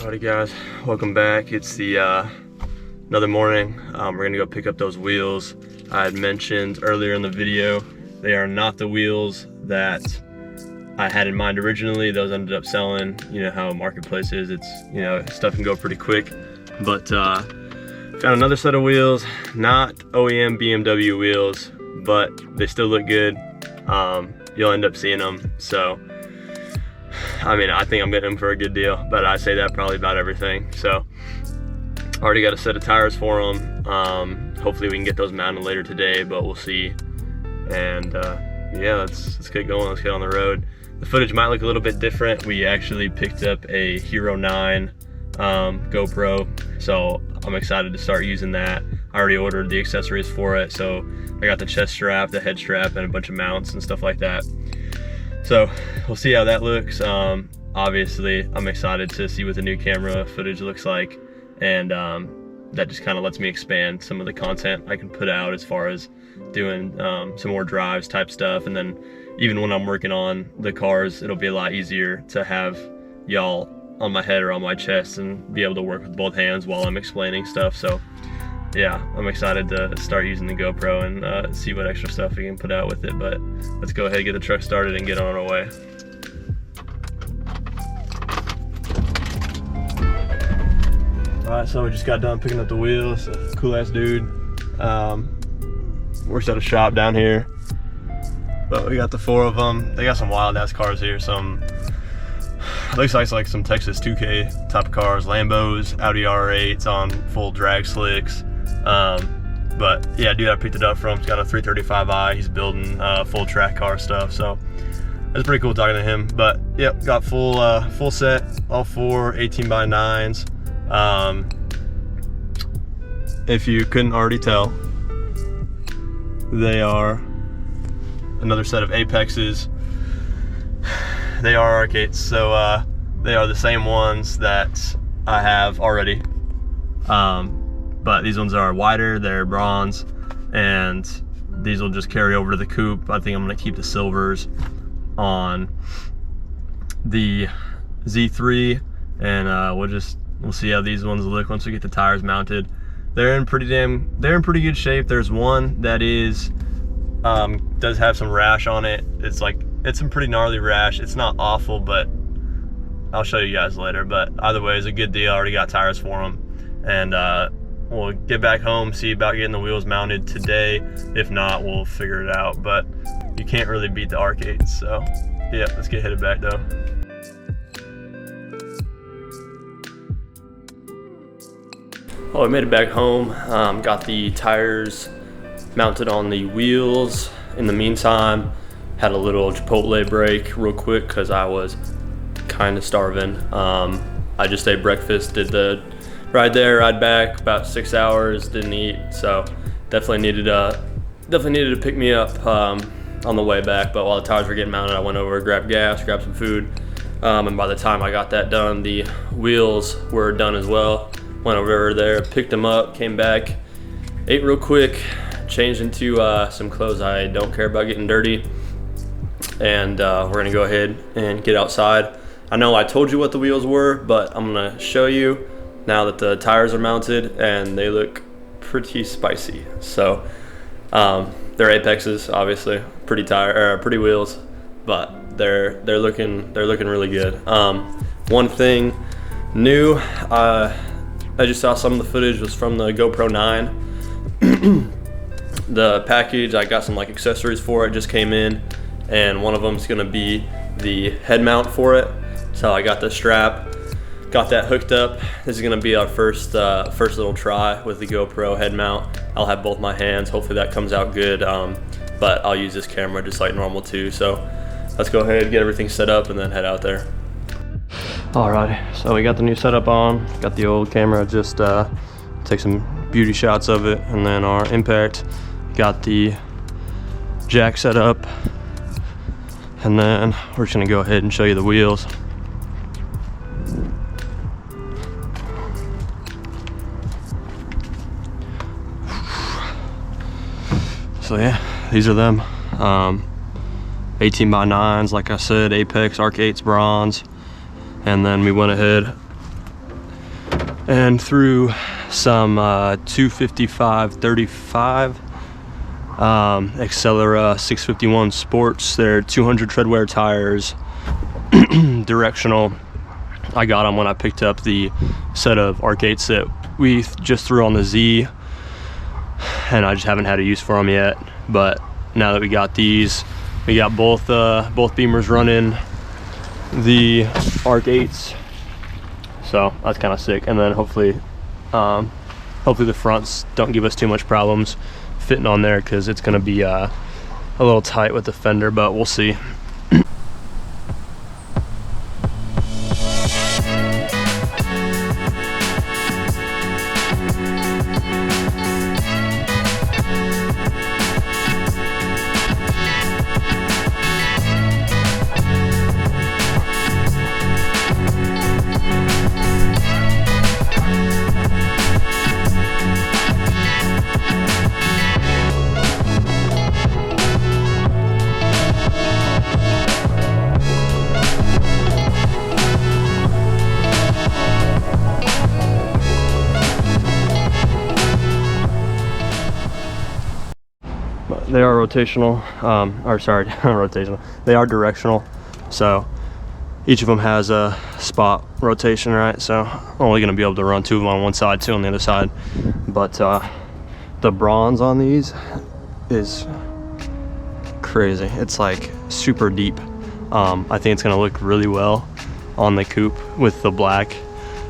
Alrighty guys, welcome back. It's the another morning. We're gonna go pick up those wheels. I had mentioned earlier in the video, they are not the wheels that I had in mind originally. Those ended up selling. You know how marketplace is, it's, you know, stuff can go pretty quick. But found another set of wheels, not OEM BMW wheels, but they still look good. You'll end up seeing them. So I mean, I think I'm getting them for a good deal, but I say that probably about everything. So already got a set of tires for them. Hopefully we can get those mounted later today, but we'll see. And yeah, let's get going. Let's get on the road. The footage might look a little bit different. We actually picked up a Hero 9 GoPro, so I'm excited to start using that. I already ordered the accessories for it, so I got the chest strap, the head strap, and a bunch of mounts and stuff like that. So we'll see how that looks. Obviously, I'm excited to see what the new camera footage looks like, and that just kind of lets me expand some of the content I can put out as far as doing some more drives type stuff. And then even when I'm working on the cars, it'll be a lot easier to have y'all on my head or on my chest and be able to work with both hands while I'm explaining stuff. So yeah, I'm excited to start using the GoPro and see what extra stuff we can put out with it. But let's go ahead, get the truck started, and get on our way. All right, so we just got done picking up the wheels. Cool ass dude. Works at a shop down here. But we got the 4 of them. They got some wild ass cars here. Some looks like some Texas 2K type of cars, Lambos, Audi R8s on full drag slicks. But yeah, dude, I picked it up from. He's got a 335i. He's building full track car stuff, so it's pretty cool talking to him. But yep, got full set, all 4 18x9s. If you couldn't already tell, they are another set of Apexes. They are R8s, so they are the same ones that I have already. But these ones are wider, they're bronze, and these will just carry over to the coupe. I think I'm gonna keep the silvers on the Z3, and we'll see how these ones look once we get the tires mounted. They're in pretty good shape. There's one that is does have some rash on it. It's some pretty gnarly rash. It's not awful, but I'll show you guys later. But either way, it's a good deal. I already got tires for them, and we'll get back home, see about getting the wheels mounted today. If not, we'll figure it out. But you can't really beat the R8s. So yeah, let's get headed back though. Well, I made it back home. Got the tires mounted on the wheels. In the meantime, had a little Chipotle break real quick because I was kind of starving. I just ate breakfast, did the ride there, ride back, about 6 hours, didn't eat, so definitely needed to pick me up on the way back. But while the tires were getting mounted, I went over, grabbed gas, grabbed some food, and by the time I got that done, the wheels were done as well. Went over there, picked them up, came back, ate real quick, changed into some clothes I don't care about getting dirty, and we're gonna go ahead and get outside. I know I told you what the wheels were, but I'm gonna show you now that the tires are mounted, and they look pretty spicy. So they're Apexes, obviously, pretty wheels, but they're looking really good. One thing new, I just saw some of the footage was from the GoPro 9. The package, I got some like accessories for it, just came in, and one of them is gonna be the head mount for it. So I got the strap, got that hooked up. This is gonna be our first little try with the GoPro head mount. I'll have both my hands, hopefully that comes out good, but I'll use this camera just like normal too. So let's go ahead and get everything set up and then head out there. Alrighty, so we got the new setup on, got the old camera, just take some beauty shots of it, and then our impact, got the jack set up, and then we're just gonna go ahead and show you the wheels. So yeah, these are them. 18x9s, like I said, Apex, R8s, bronze. And then we went ahead, and threw some 255/35 Accelera 651 Sports. They're 200 treadwear tires, directional. I got them when I picked up the set of arc 8s that we just threw on the Z, and I just haven't had a use for them yet. But now that we got these, we got both beamers running the arc 8s, so that's kind of sick. And then hopefully the fronts don't give us too much problems fitting on there, because it's going to be a little tight with the fender, but we'll see. They are rotational, or sorry, not rotational. They are directional, so each of them has a spot rotation, right? So I'm only going to be able to run 2 of them on one side, 2 on the other side. But the bronze on these is crazy. It's like super deep. I think it's going to look really well on the coupe with the black,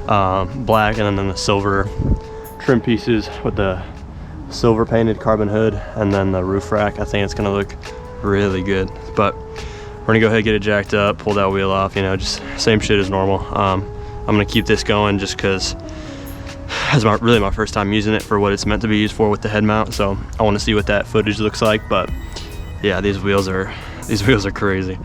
and then the silver trim pieces with the silver painted carbon hood, and then the roof rack. I think it's gonna look really good. But we're gonna go ahead and get it jacked up, pull that wheel off, you know, just same shit as normal. I'm gonna keep this going just because it's really my first time using it for what it's meant to be used for with the head mount, so I want to see what that footage looks like. But yeah, these wheels are crazy.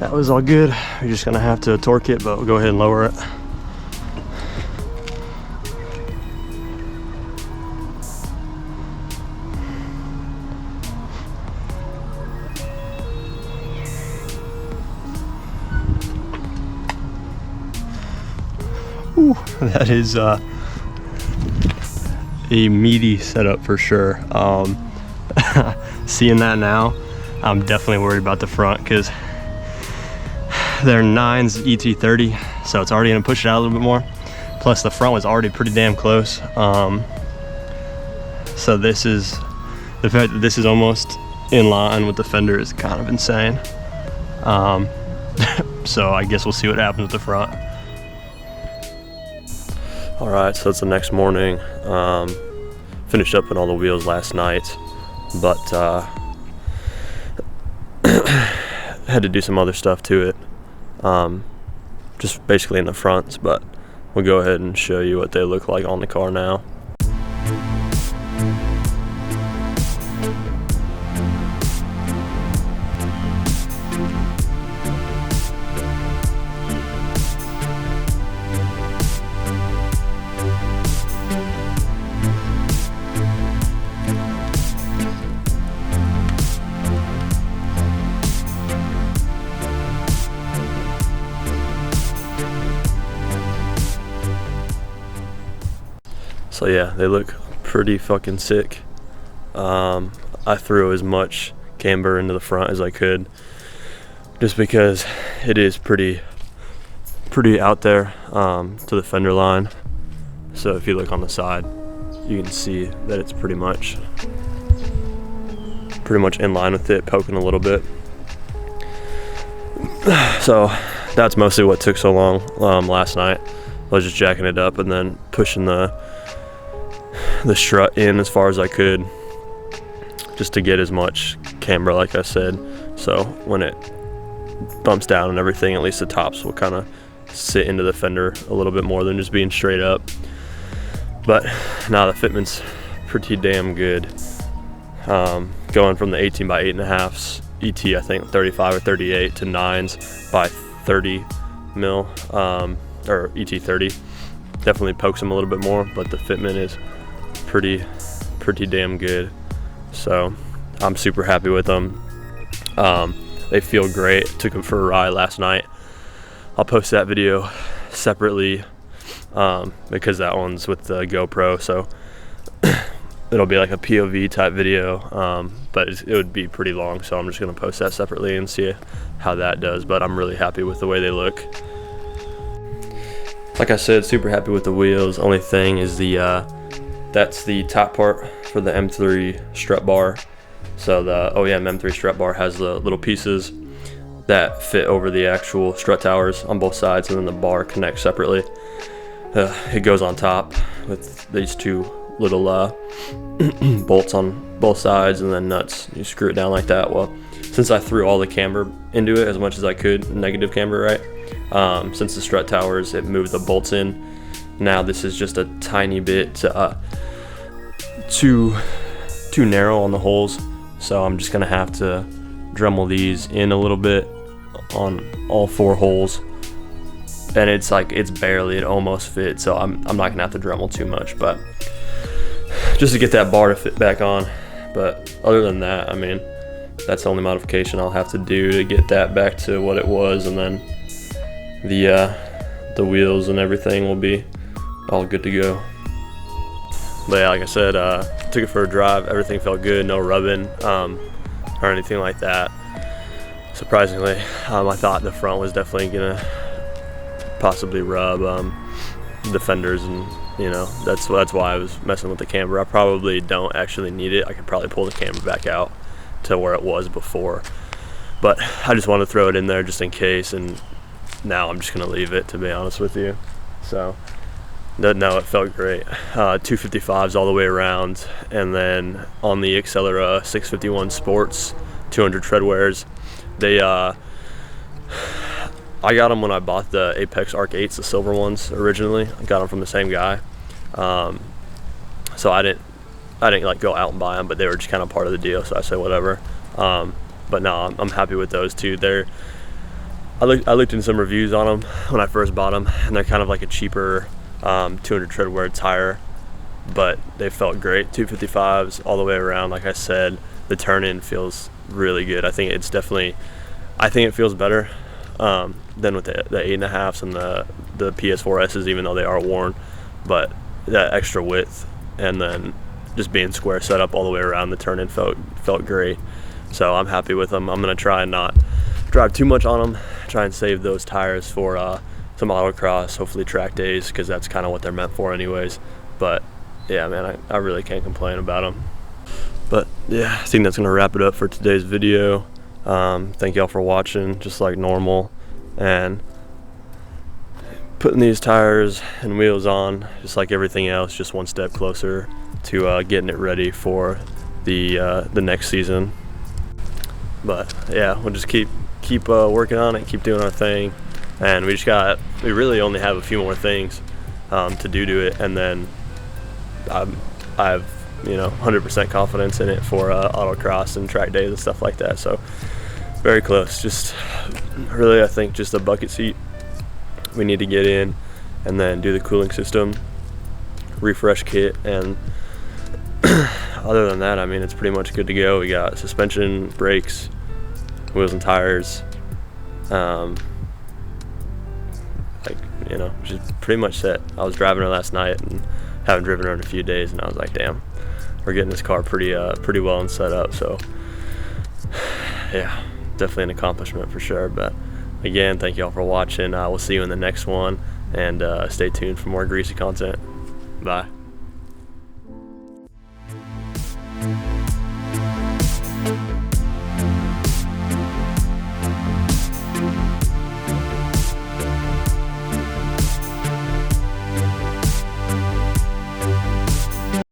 That was all good. We're just gonna have to torque it, but we'll go ahead and lower it. Ooh, that is a meaty setup for sure. Seeing that now, I'm definitely worried about the front, because they're 9's ET30, so it's already gonna push it out a little bit more. Plus the front was already pretty damn close. So this is, the fact that this is almost in line with the fender is kind of insane. So I guess we'll see what happens with the front. All right, so it's the next morning. Finished up on all the wheels last night, but had to do some other stuff to it. Just basically in the fronts, but we'll go ahead and show you what they look like on the car now. So yeah, they look pretty fucking sick. I threw as much camber into the front as I could, just because it is pretty out there to the fender line. So if you look on the side, you can see that it's pretty much in line with it, poking a little bit. So that's mostly what took so long last night. I was just jacking it up and then pushing the strut in as far as I could, just to get as much camber, like I said. So when it bumps down and everything, at least the tops will kind of sit into the fender a little bit more than just being straight up. But now the fitment's pretty damn good. Going from the 18 by 8.5s ET, I think 35 or 38, to 9s by 30 mil, or ET 30. Definitely pokes them a little bit more, but the fitment is pretty damn good. So I'm super happy with them. They feel great. Took them for a ride last night. I'll post that video separately because that one's with the GoPro, so it'll be like a POV type video, but it would be pretty long, so I'm just gonna post that separately and see how that does. But I'm really happy with the way they look. Like I said, super happy with the wheels. Only thing is that's the top part for the M3 strut bar. So the OEM M3 strut bar has the little pieces that fit over the actual strut towers on both sides, and then the bar connects separately. It goes on top with these two little bolts on both sides, and then nuts. You screw it down like that. Well, since I threw all the camber into it as much as I could, negative camber, right? Since the strut towers, it moved the bolts in. Now this is just a tiny bit too narrow on the holes, so I'm just gonna have to Dremel these in a little bit on all 4 holes, and it almost fits, so I'm not gonna have to Dremel too much, but just to get that bar to fit back on. But other than that, I mean, that's the only modification I'll have to do to get that back to what it was, and then the wheels and everything will be all good to go. But yeah, like I said, took it for a drive. Everything felt good, no rubbing or anything like that. Surprisingly, I thought the front was definitely gonna possibly rub the fenders, and you know, that's why I was messing with the camber. I probably don't actually need it. I could probably pull the camber back out to where it was before, but I just wanted to throw it in there just in case, and now I'm just gonna leave it, to be honest with you. So no, it felt great. 255s all the way around, and then on the Accelera 651 Sports 200 treadwears, they I got them when I bought the Apex Arc 8s, the silver ones originally. I got them from the same guy, so I didn't like go out and buy them, but they were just kind of part of the deal, so I said whatever. But no, I'm happy with those two. I looked in some reviews on them when I first bought them, and they're kind of like a cheaper 200 treadwear tire, but they felt great. 255s all the way around. Like I said, the turn-in feels really good. I think it feels better than with the 8.5s and the PS4Ss, even though they are worn. But that extra width, and then just being square set up all the way around, the turn-in felt great. So I'm happy with them. I'm gonna try and not drive too much on them, try and save those tires for some autocross, hopefully track days, because that's kind of what they're meant for anyways. But yeah, man, I really can't complain about them. But yeah, I think that's gonna wrap it up for today's video. Thank y'all for watching, just like normal, and putting these tires and wheels on, just like everything else, just one step closer to getting it ready for the next season. But yeah, we'll just keep working on it, keep doing our thing. And we really only have a few more things to do to it, and then I have 100% confidence in it for autocross and track days and stuff like that. So very close. Just really, I think just a bucket seat we need to get in, and then do the cooling system, refresh kit, and other than that, I mean, it's pretty much good to go. We got suspension, brakes, wheels and tires. Which is pretty much set. I was driving her last night and haven't driven her in a few days, and I was like, damn, we're getting this car pretty well and set up. So yeah, definitely an accomplishment for sure. But again, thank you all for watching. We'll see you in the next one, and stay tuned for more greasy content. Bye.